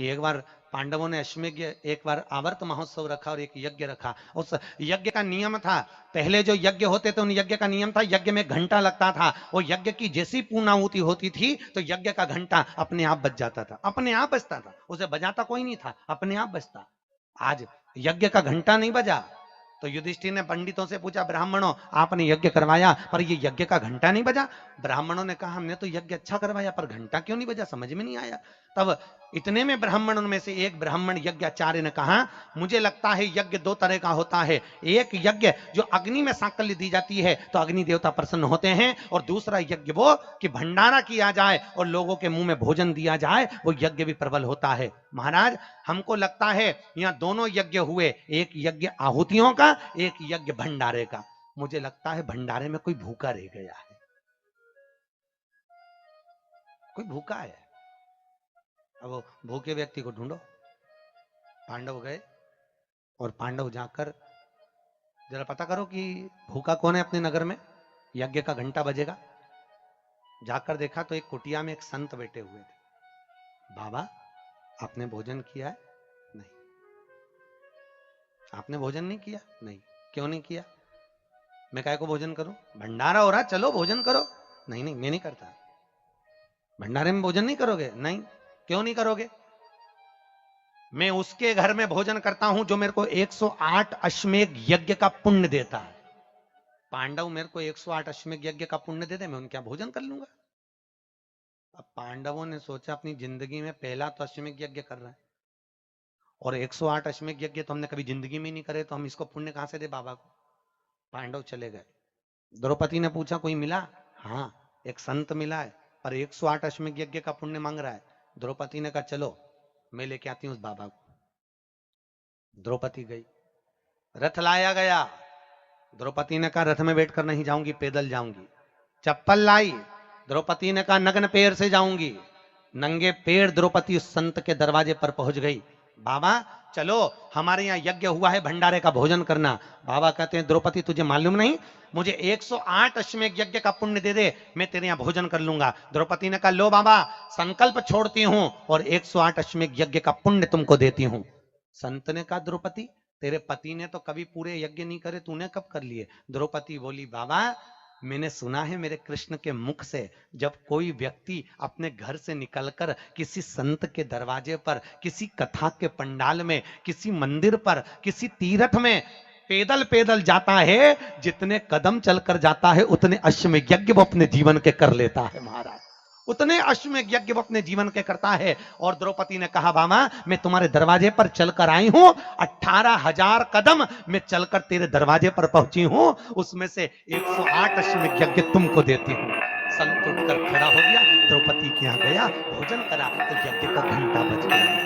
कि एक बार पांडवों ने अश्वमेध, एक बार आवर्त महोत्सव रखा और एक यज्ञ रखा। उस यज्ञ का नियम था, पहले जो यज्ञ होते थे उन यज्ञ का नियम था, यज्ञ में घंटा लगता था। वो यज्ञ की जैसी पूर्णाहुति होती थी तो यज्ञ का घंटा अपने आप बज जाता था, अपने आप बजता था, उसे बजाता कोई नहीं था, अपने आप बजता। आज यज्ञ का घंटा नहीं बजा तो युधिष्ठिर ने पंडितों से पूछा, ब्राह्मणों आपने यज्ञ करवाया पर ये यज्ञ का घंटा नहीं बजा। ब्राह्मणों ने कहा हमने तो यज्ञ अच्छा करवाया पर घंटा क्यों नहीं बजा, समझ में नहीं आया। तब इतने में ब्राह्मणों में से एक ब्राह्मण यज्ञाचार्य ने कहा, मुझे लगता है यज्ञ दो तरह का होता है, एक यज्ञ जो अग्नि में सांकल्य दी जाती है तो अग्नि देवता प्रसन्न होते हैं, और दूसरा यज्ञ वो कि भंडारा किया जाए और लोगों के मुंह में भोजन दिया जाए, वो यज्ञ भी प्रबल होता है। महाराज हमको लगता है यहां दोनों यज्ञ हुए, एक यज्ञ आहुतियों का, एक यज्ञ भंडारे का। मुझे लगता है भंडारे में कोई भूखा रह गया है, कोई भूखा है। अब वो भूखे व्यक्ति को ढूंढो। पांडव गए और पांडव जाकर जरा पता करो कि भूखा कौन है अपने नगर में, यज्ञ का घंटा बजेगा। जाकर देखा तो एक कुटिया में एक संत बैठे हुए थे। बाबा आपने भोजन किया है? नहीं। आपने भोजन नहीं किया? नहीं। क्यों नहीं किया? मैं काय को भोजन करूं, भंडारा हो रहा, चलो भोजन करो। नहीं नहीं मैं नहीं करता। भंडारे में भोजन नहीं करोगे? नहीं। क्यों नहीं करोगे? मैं उसके घर में भोजन करता हूं जो मेरे को 108 अश्वमेध यज्ञ का पुण्य देता है। पांडव मेरे को 108 अश्वमेध यज्ञ का पुण्य दे दे, मैं उनके यहाँ भोजन कर लूंगा। अब पांडवों ने सोचा अपनी जिंदगी में पहला तो अश्वमेध यज्ञ कर रहा है और 108 अश्वमेध यज्ञ तो हमने कभी जिंदगी में नहीं करे, तो हम इसको पुण्य कहां से दे बाबा को। पांडव चले गए। द्रौपदी ने पूछा कोई मिला? हाँ एक संत मिला है पर 108 अश्वमेध यज्ञ का पुण्य मांग रहा है। द्रौपदी ने कहा चलो मैं लेके आती हूं उस बाबा को। द्रौपदी गई, रथ लाया गया। द्रौपदी ने कहा रथ में बैठकर नहीं जाऊंगी, पैदल जाऊंगी। चप्पल लाई, द्रौपदी ने कहा नग्न पैर से जाऊंगी। नंगे पैर द्रौपदी उस संत के दरवाजे पर पहुंच गई। बाबा चलो हमारे यहाँ यज्ञ हुआ है, भंडारे का भोजन करना। बाबा कहते हैं द्रौपदी तुझे मालूम नहीं, मुझे 108 अश्वमेध यज्ञ का पुण्य दे दे, मैं तेरे यहाँ भोजन कर लूंगा। द्रौपदी ने कहा लो बाबा संकल्प छोड़ती हूं और 108 अश्वमेध यज्ञ का पुण्य तुमको देती हूं। संत ने कहा द्रौपदी तेरे पति ने तो कभी पूरे यज्ञ नहीं करे, तूने कब कर लिए? द्रौपदी बोली बाबा मैंने सुना है मेरे कृष्ण के मुख से, जब कोई व्यक्ति अपने घर से निकलकर किसी संत के दरवाजे पर, किसी कथा के पंडाल में, किसी मंदिर पर, किसी तीर्थ में पैदल पैदल जाता है, जितने कदम चलकर जाता है उतने अश्वमेध यज्ञ वो अपने जीवन के कर लेता है। महाराज उतने अश्वमेध यज्ञ वो अपने जीवन के करता है। और द्रौपदी ने कहा बाबा मैं तुम्हारे दरवाजे पर चलकर आई हूं, 18,000 कदम मैं चलकर तेरे दरवाजे पर पहुंची हूं, उसमें से 108 अश्वमेध यज्ञ तुमको देती हूं। संत उठकर खड़ा हो गया, द्रौपदी के यहां गया, भोजन करा तो यज्ञ का घंटा बज गया।